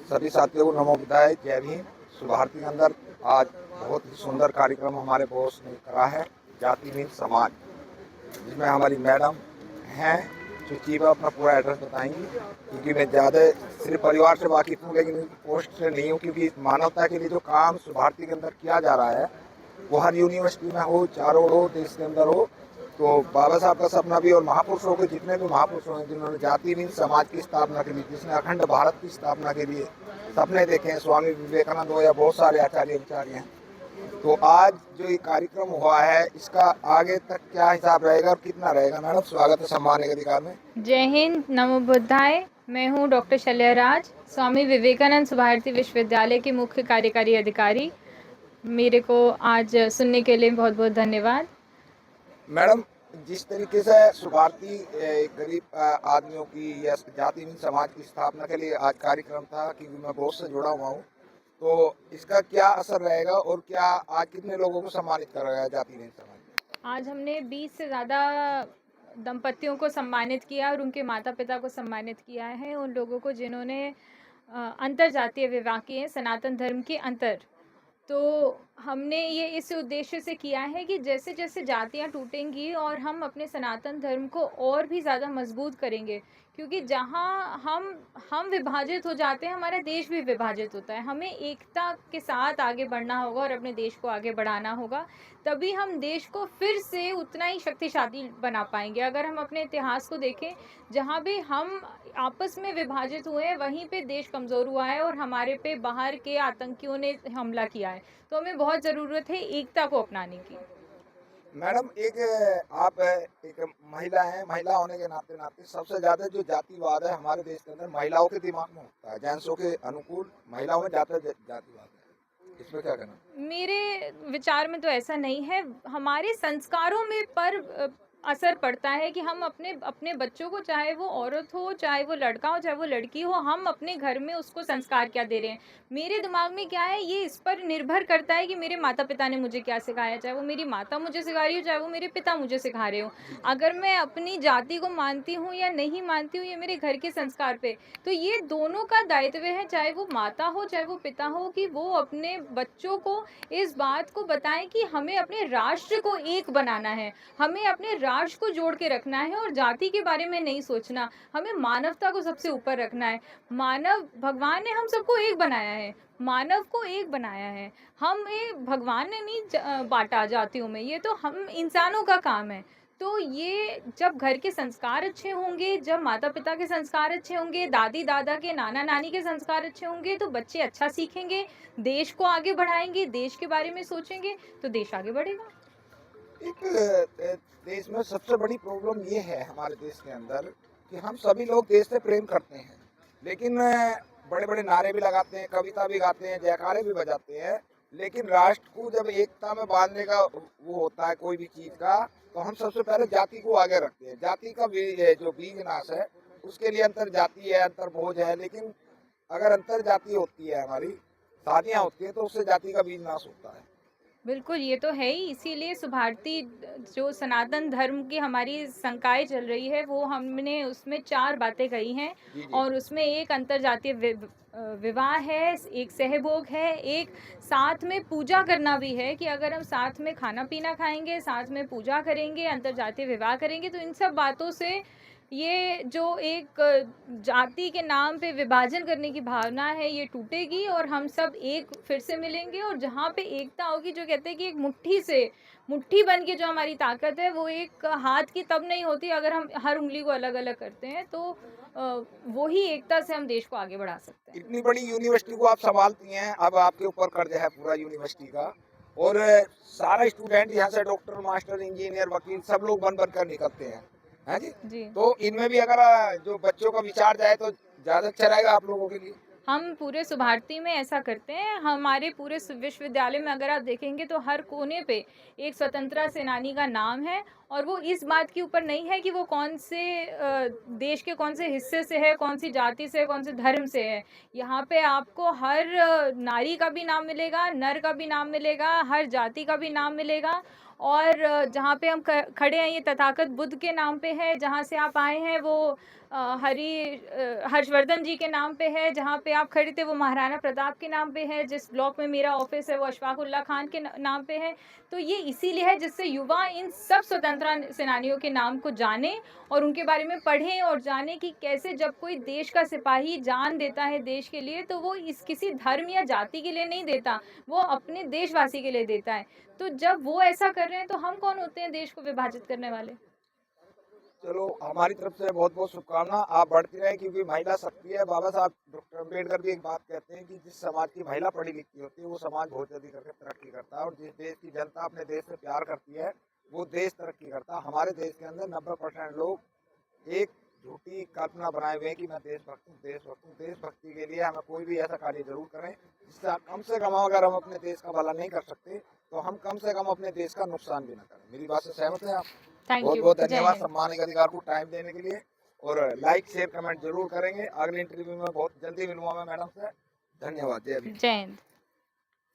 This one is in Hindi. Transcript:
सभी साथियों को नमो बुद्धाय, जय भीम। सुभारती के अंदर आज बहुत ही सुंदर कार्यक्रम हमारे बॉस ने करा है, जाति भीम समाज, जिसमें हमारी मैडम हैं जो चीफ अपना पूरा एड्रेस बताएंगी। क्योंकि मैं ज़्यादा सिर्फ परिवार से वाकिफ हूँ, लेकिन पोस्ट से नहीं हूँ, क्योंकि मानवता के लिए जो काम सुभारती के अंदर किया जा रहा है वो हर यूनिवर्सिटी में हो, चारों हो, देश के अंदर हो। तो बाबा साहब का सपना भी और महापुरुषों के जितने भी महापुरुषों हैं जिन्होंने जाति भीम समाज की स्थापना के लिए, जिसने अखंड भारत की स्थापना के लिए सपने देखे हैं, स्वामी विवेकानंद हो या बहुत सारे आचार्य विचार्य हैं। तो आज जो ये कार्यक्रम हुआ है इसका आगे तक क्या हिसाब रहेगा और कितना रहेगा? मैडम स्वागत है सम्मान के अधिकार में। जय हिंद, नमो बुद्धाय। मैं हूँ डॉक्टर शल्याराज, स्वामी विवेकानंद सुभारती विश्वविद्यालय की मुख्य कार्यकारी अधिकारी। मेरे को आज सुनने के लिए बहुत बहुत धन्यवाद। मैडम, जिस तरीके से सुभारती गरीब आदमियों की या जाति भीम समाज की स्थापना के लिए आज कार्यक्रम था, क्योंकि मैं बहुत से जुड़ा हुआ हूँ, तो इसका क्या असर रहेगा और क्या आज कितने लोगों को सम्मानित करा जाति भीम समाज? आज हमने 20 से ज़्यादा दंपतियों को सम्मानित किया और उनके माता पिता को सम्मानित किया है। उन लोगों को जिन्होंने अंतर जातीय विवाह किए, सनातन धर्म के अंतर। तो हमने ये इस उद्देश्य से किया है कि जैसे जैसे जातियाँ टूटेंगी और हम अपने सनातन धर्म को और भी ज़्यादा मजबूत करेंगे, क्योंकि जहाँ हम विभाजित हो जाते हैं, हमारा देश भी विभाजित होता है। हमें एकता के साथ आगे बढ़ना होगा और अपने देश को आगे बढ़ाना होगा, तभी हम देश को फिर से उतना ही शक्तिशाली बना पाएंगे। अगर हम अपने इतिहास को देखें, जहाँ भी हम आपस में विभाजित हुए हैं वहीं पे देश कमज़ोर हुआ है और हमारे पे बाहर के आतंकियों ने हमला किया है। तो हमें बहुत ज़रूरत है एकता को अपनाने की। मैडम, आप एक महिला हैं, महिला होने के नाते नाते सबसे ज्यादा जो जातिवाद है हमारे देश के अंदर महिलाओं के दिमाग में होता है, जेंट्सों के अनुकूल महिलाओं में ज्यादा जातिवाद है। इसमें क्या कहना? मेरे विचार में तो ऐसा नहीं है। हमारे संस्कारों में पर असर पड़ता है कि हम अपने अपने बच्चों को, चाहे वो औरत हो, चाहे वो लड़का हो, चाहे वो लड़की हो, हम अपने घर में उसको संस्कार क्या दे रहे हैं। मेरे दिमाग में क्या है, ये इस पर निर्भर करता है कि मेरे माता पिता ने मुझे क्या सिखाया, चाहे वो मेरी माता मुझे सिखा रही हो, चाहे वो मेरे पिता मुझे सिखा रहे हो। अगर मैं अपनी जाति को मानती हूँ या नहीं मानती हूँ, ये मेरे घर के संस्कार पे। तो ये दोनों का दायित्व है, चाहे वो माता हो चाहे वो पिता हो, कि वो अपने बच्चों को इस बात को बताएं कि हमें अपने राष्ट्र को एक बनाना है, हमें अपने राष्ट्र को जोड़ के रखना है और जाति के बारे में नहीं सोचना। हमें मानवता को सबसे ऊपर रखना है। मानव, भगवान ने हम सबको एक बनाया है, मानव को एक बनाया है। हमें भगवान ने नहीं बांटा जातियों में, ये तो हम इंसानों का काम है। तो ये जब घर के संस्कार अच्छे होंगे, जब माता पिता के संस्कार अच्छे होंगे, दादी दादा के, नाना नानी के संस्कार अच्छे होंगे, तो बच्चे अच्छा सीखेंगे, देश को आगे बढ़ाएंगे, देश के बारे में सोचेंगे, तो देश आगे बढ़ेगा। एक देश में सबसे बड़ी प्रॉब्लम ये है हमारे देश के अंदर कि हम सभी लोग देश से प्रेम करते हैं, लेकिन बड़े बड़े नारे भी लगाते हैं, कविता भी गाते हैं, जयकारे भी बजाते हैं, लेकिन राष्ट्र को जब एकता में बांधने का वो होता है कोई भी चीज का, तो हम सबसे पहले जाति को आगे रखते हैं। जाति का जो बीज नाश है उसके लिए अंतर जाति है, अंतर भोज है, लेकिन अगर अंतर जाति होती है, हमारी शादियाँ होती है, तो उससे जाति का बीज नाश होता है। बिल्कुल, ये तो है ही। इसीलिए सुभारती जो सनातन धर्म की हमारी संकाय चल रही है, वो हमने उसमें 4 बातें कही हैं। जी जी। और उसमें एक अंतरजातीय विवाह है, एक सहभोग है, एक साथ में पूजा करना भी है, कि अगर हम साथ में खाना-पीना खाएँगे, साथ में पूजा करेंगे, अंतरजातीय विवाह करेंगे, तो इन सब बातों से ये जो एक जाति के नाम पे विभाजन करने की भावना है, ये टूटेगी और हम सब एक फिर से मिलेंगे। और जहाँ पे एकता होगी, जो कहते हैं कि एक मुट्ठी बन के जो हमारी ताकत है, वो एक हाथ की तब नहीं होती अगर हम हर उँगली को अलग-अलग करते हैं। तो वो ही एकता से हम देश को आगे बढ़ा सकते हैं। इतनी बड़ी यूनिवर्सिटी को आप संभालती हैं, अब आपके ऊपर कर्ज है पूरा यूनिवर्सिटी का, और सारा स्टूडेंट यहाँ से डॉक्टर, मास्टर, इंजीनियर, वकील सब लोग बन कर निकलते हैं, है जी? जी। तो इनमें भी अगर जो बच्चों का विचार जाए तो ज्यादा अच्छा रहेगा आप लोगों के लिए। हम पूरे सुभारती में ऐसा करते हैं। हमारे पूरे विश्वविद्यालय में अगर आप देखेंगे तो हर कोने पे एक स्वतंत्रता सेनानी का नाम है और वो इस बात के ऊपर नहीं है कि वो कौन से देश के कौन से हिस्से से है, कौन सी जाति से है, कौन से धर्म से है। यहाँ पे आपको हर नारी का भी नाम मिलेगा, नर का भी नाम मिलेगा, हर जाति का भी नाम मिलेगा। और जहाँ पे हम खड़े हैं ये तथागत बुद्ध के नाम पे है, जहाँ से आप आए हैं वो हर्षवर्धन जी के नाम पे है, जहाँ पे आप खड़े थे वो महाराणा प्रताप के नाम पे है, जिस ब्लॉक में मेरा ऑफिस है वो अशफाक उल्लाह खान के नाम पे है। तो ये इसीलिए है जिससे युवा इन सब स्वतंत्रता सेनानियों के नाम को जाने और उनके बारे में पढ़ें और जाने कि कैसे जब कोई देश का सिपाही जान देता है देश के लिए तो वो इस किसी धर्म या जाति के लिए नहीं देता, वो अपने देशवासी के लिए देता है। तो जब वो ऐसा कर रहे हैं तो हम कौन होते हैं देश को विभाजित करने वाले? चलो, हमारी तरफ से बहुत बहुत शुभकामना। आप बढ़ती रहें, क्योंकि महिला शक्ति है। बाबा साहब डॉक्टर अम्बेडकर भी एक बात कहते हैं कि जिस समाज की महिला पढ़ी लिखी होती है वो समाज बहुत जल्दी करके तरक्की करता है, और जिस देश की जनता अपने देश से प्यार करती है वो देश तरक्की करता है। हमारे देश के अंदर 90% लोग एक झूठी कल्पना बनाए हुए हैं कि मैं देशभक्त हूँ, देशभक्त हूँ। देशभक्ति के लिए हमें कोई भी ऐसा कार्य जरूर करें जिससे कम से कम, अगर हम अपने देश का भला नहीं कर सकते तो हम कम से कम अपने देश का नुकसान भी ना करें। मेरी बात से सहमत हैं आप? थैंक बहुत यू। बहुत जय धन्यवाद हिंद। सम्मान के अधिकार को टाइम देने के लिए। और लाइक शेयर कमेंट जरूर करेंगे। अगले इंटरव्यू में बहुत जल्दी मिलूंगा मैं मैडम से। धन्यवाद। जय भीम। जय हिंद।